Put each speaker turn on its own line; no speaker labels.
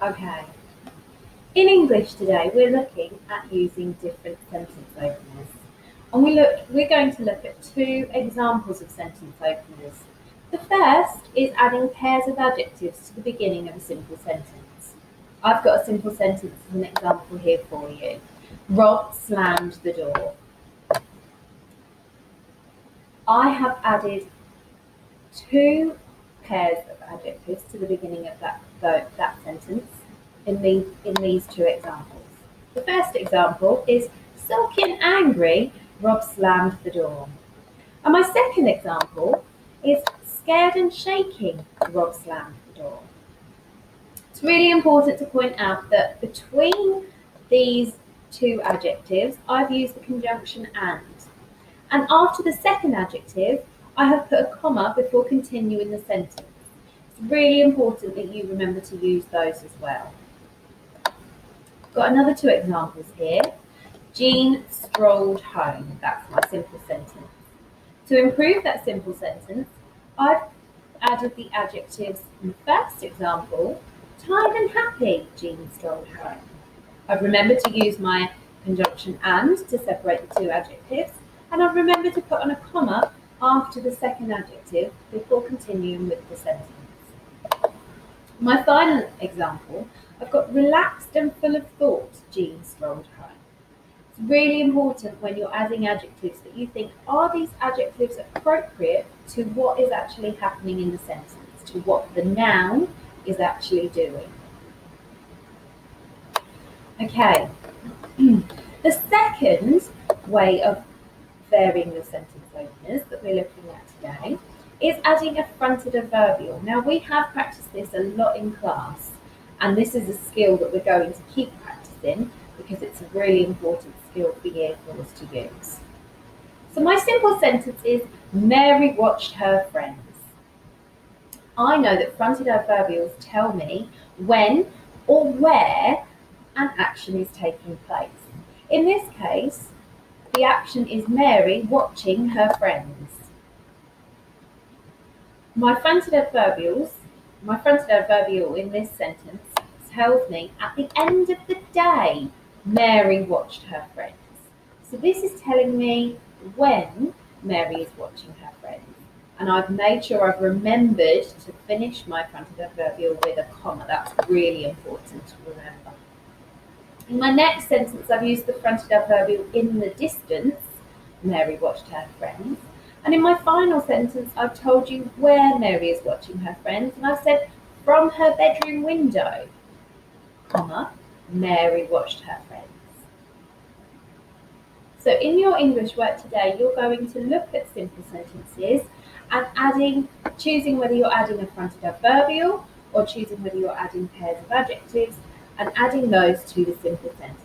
Okay. In English today, we're looking at using different sentence openers. And we're going to look at two examples of sentence openers. The first is adding pairs of adjectives to the beginning of a simple sentence. I've got a simple sentence as an example here for you. Rob slammed the door. I have added two pairs of adjectives to the beginning of that sentence in these two examples. The first example is sulky and angry, Rob slammed the door. And my second example is scared and shaking, Rob slammed the door. It's really important to point out that between these two adjectives, I've used the conjunction and. And after the second adjective, I have put a comma before continuing the sentence. It's really important that you remember to use those as well. Got another two examples here. Jean strolled home. That's my simple sentence. To improve that simple sentence, I've added the adjectives in the first example. Tired and happy, Jean strolled home. I've remembered to use my conjunction and to separate the two adjectives, and I've remembered to put on a comma after the second adjective before continuing with the sentence. My final example, I've got relaxed and full of thought, Jean strolled home. It's really important when you're adding adjectives that you think, are these adjectives appropriate to what is actually happening in the sentence, to what the noun is actually doing. Okay, the second way of varying the sentence openers that we're looking at today is adding a fronted adverbial. Now, we have practiced this a lot in class, and this is a skill that we're going to keep practicing because it's a really important skill for year 4s to use. So my simple sentence is, Mary watched her friends. I know that fronted adverbials tell me when or where an action is taking place. In this case, the action is Mary watching her friends. My fronted adverbial in this sentence tells me at the end of the day, Mary watched her friends. So this is telling me when Mary is watching her friends. And I've made sure I've remembered to finish my fronted adverbial with a comma. That's really important to remember. In my next sentence, I've used the fronted adverbial in the distance. Mary watched her friends. And in my final sentence, I've told you where Mary is watching her friends. And I've said from her bedroom window, comma, Mary watched her friends. So in your English work today, you're going to look at simple sentences and choosing whether you're adding a fronted adverbial or choosing whether you're adding pairs of adjectives and adding those to the simple sentence.